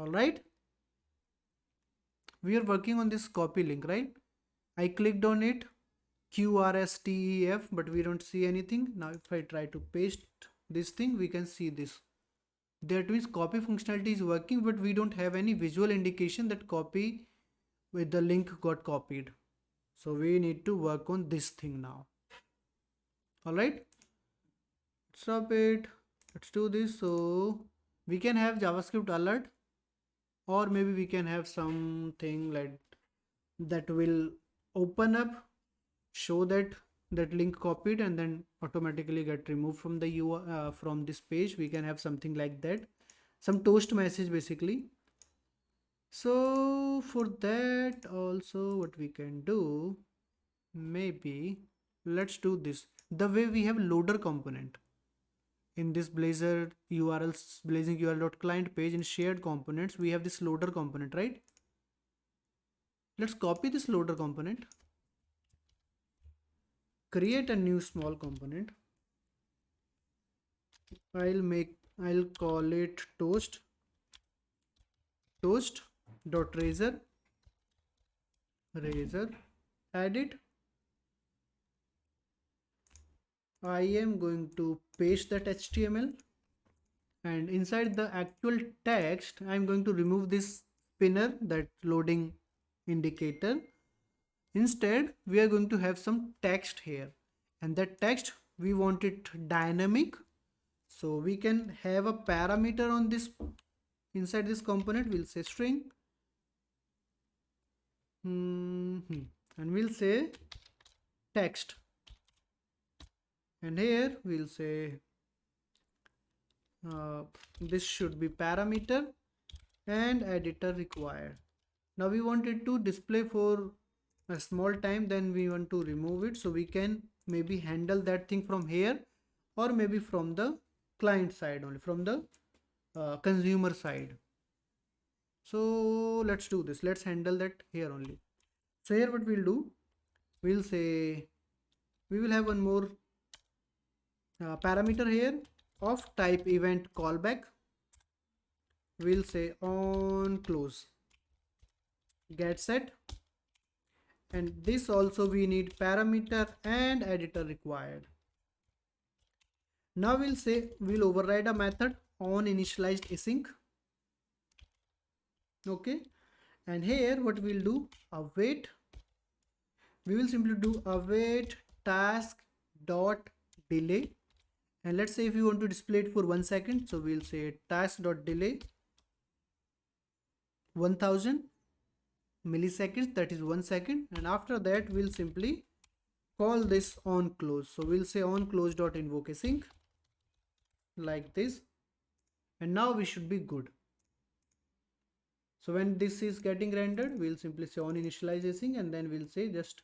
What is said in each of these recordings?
All right, we are working on this copy link, right? I clicked on it, QRSTEF, but we don't see anything. Now if I try to paste this thing, we can see this. That means copy functionality is working, but we don't have any visual indication that copy with the link got copied. So we need to work on this thing now. All right, stop it. Let's do this. So we can have JavaScript alert, or maybe we can have something like that will open up, show that link copied, and then automatically get removed from the URL from this page. We can have something like that, some toast message basically. So for that also, what we can do, maybe let's do this the way we have loader component in this Blazor URLs, blazing URL.client page. In shared components, we have this loader component, right? Let's copy this loader component, create a new small component. I'll call it toast dot razor, add it. I am going to paste that HTML, and inside the actual text I'm going to remove this spinner, that loading indicator. Instead we are going to have some text here, and that text we want it dynamic. So we can have a parameter on this inside this component. We'll say string and we'll say text, and here we'll say this should be parameter and editor required. Now we want it to display for a small time, then we want to remove it. So we can maybe handle that thing from here, or maybe from the client side only, from the consumer side. So let's do this. Let's handle that here only. So here what we'll do, we'll say we will have one more parameter here of type event callback. We'll say on close get set, and this also we need parameter and editor required. Now we'll say we'll override a method on initialized async. Okay, and here what we'll do, await, we will simply do await task dot delay, and let's say if you want to display it for 1 second, so we'll say task dot delay 1000 milliseconds, that is 1 second, and after that we'll simply call this on close. So we'll say on close dot invoke async like this, and now we should be good. So when this is getting rendered, we'll simply say on initialize async, and then we'll say just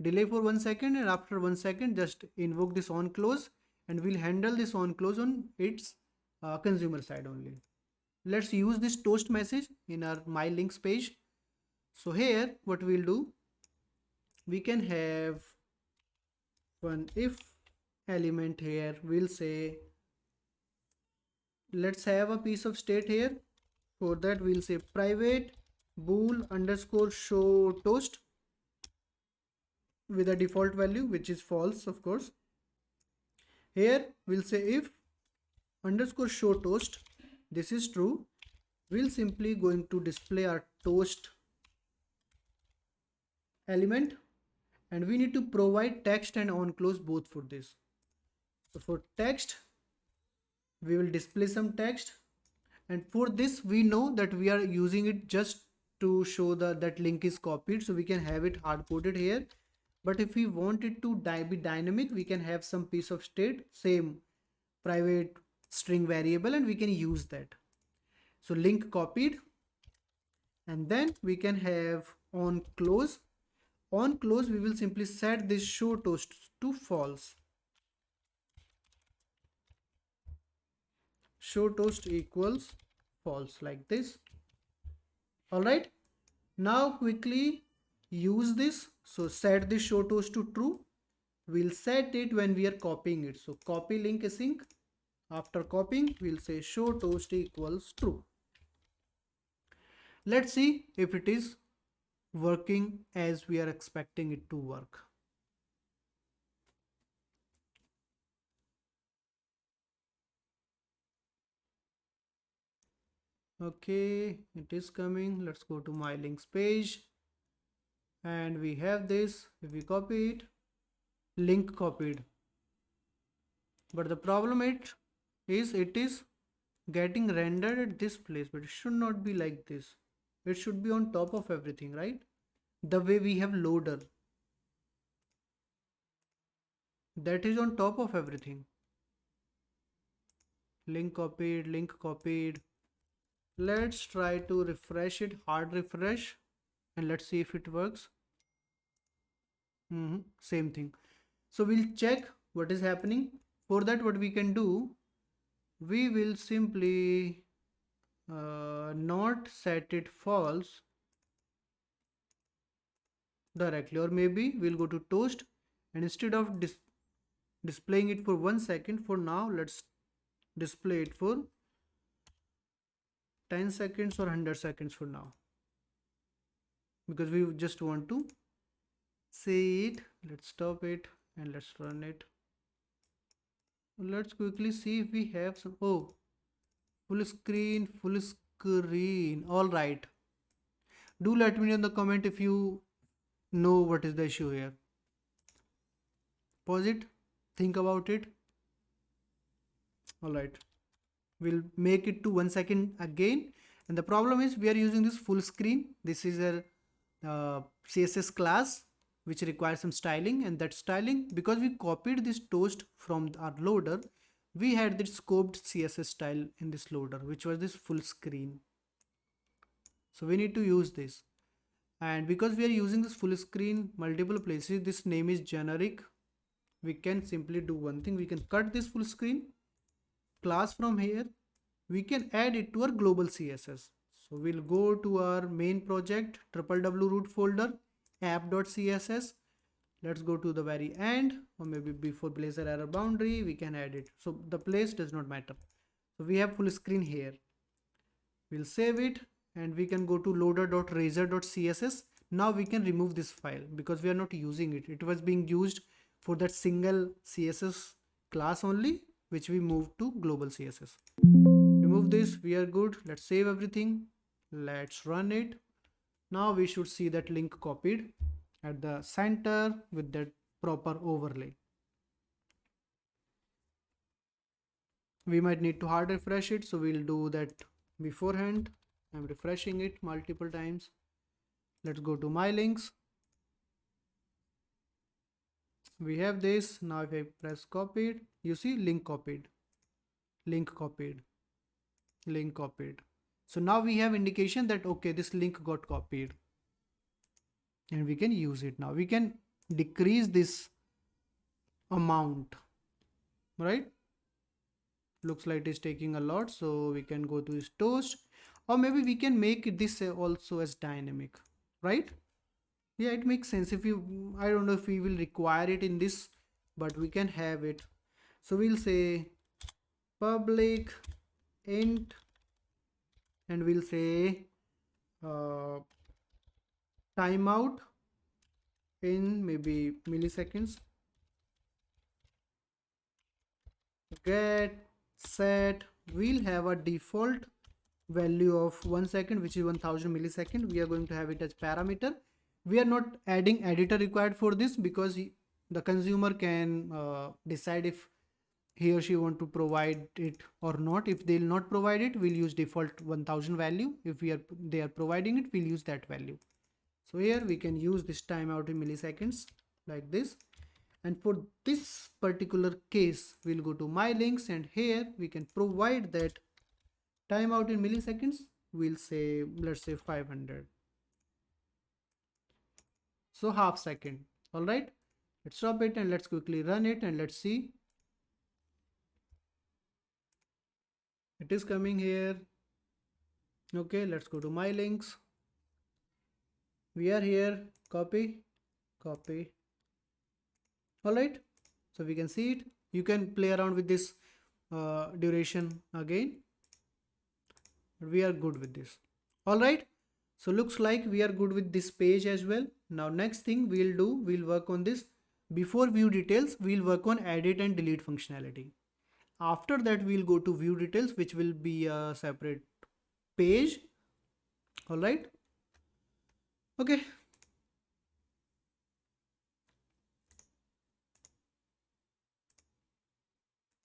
delay for 1 second, and after 1 second just invoke this on close, and we'll handle this on close on its consumer side only. Let's use this toast message in our my links page. So here what we'll do, we can have one if element here. We'll say let's have a piece of state here. For that we'll say private bool underscore show toast with a default value which is false, of course. Here we'll say if underscore show toast, this is true, we'll simply going to display our toast element, and we need to provide text and on close both for this. So for text we will display some text, and for this we know that we are using it just to show that link is copied, so we can have it hard coded here. But if we want it to be dynamic, we can have some piece of state, same private string variable, and we can use that. So link copied, and then we can have on close. On close we will simply set this show toast to false. Show toast equals false like this. All right, now quickly use this. So set this show toast to true. We'll set it when we are copying it. So copy link async. After copying, we'll say show toast equals true. Let's see if it is working as we are expecting it to work. Okay, it is coming. Let's go to my links page, and we have this. If we copy it, link copied, but the problem it is getting rendered at this place, but it should not be like this. It should be on top of everything, right? The way we have loader, that is on top of everything. Link copied. Let's try to refresh it, hard refresh, and let's see if it works. Same thing. So we'll check what is happening. For that, what we can do, we will simply not set it false directly, or maybe we'll go to toast, and instead of displaying it for 1 second, for now let's display it for 10 seconds or 100 seconds for now, because we just want to see it. Let's stop it and let's run it. Let's quickly see if we have some. Oh, full screen. All right, do let me know in the comment if you know what is the issue here. Pause it, think about it. All right, we'll make it to 1 second again. And the problem is we are using this full screen. This is a CSS class which requires some styling, and that styling, because we copied this toast from our loader, we had this scoped CSS style in this loader, which was this full screen. So we need to use this. And because we are using this full screen multiple places, this name is generic. We can simply do one thing. We can cut this full screen class from here. We can add it to our global CSS. So we'll go to our main project, www root folder, app.css. Let's go to the very end, or maybe before Blazor error boundary, we can add it. So the place does not matter. So we have full screen here. We'll save it, and we can go to loader.razor.css. Now we can remove this file because we are not using it. It was being used for that single CSS class only, which we moved to global CSS. Remove this, we are good. Let's save everything. Let's run it. Now we should see that link copied at the center with that proper overlay. We might need to hard refresh it, so we'll do that beforehand. I'm refreshing it multiple times. Let's go to my links. We have this. Now if I press copied, you see link copied. So now we have indication that okay, this link got copied, and we can use it. Now we can decrease this amount, right? Looks like it is taking a lot, so we can go to this toast, or maybe we can make this also as dynamic, right? Yeah, it makes sense. If you, I don't know if we will require it in this, but we can have it. So we'll say public int, and we'll say timeout in maybe milliseconds. Get set, we'll have a default value of 1 second, which is 1000 millisecond. We are going to have it as parameter. We are not adding editor required for this, because the consumer can decide if he or she want to provide it or not. If they'll not provide it, we'll use default 1000 value. If they are providing it, we'll use that value. So here we can use this timeout in milliseconds like this. And for this particular case, we'll go to my links, and here we can provide that timeout in milliseconds. We'll say, let's say 500. So half second. All right, let's stop it and let's quickly run it, and let's see. It is coming here. Okay, let's go to my links. We are here, copy. All right, so we can see it. You can play around with this duration again, but we are good with this. All right, So looks like we are good with this page as well. Now next thing we'll do, we'll work on this. Before view details, we'll work on edit and delete functionality. After that, we'll go to view details, which will be a separate page. All right. Okay.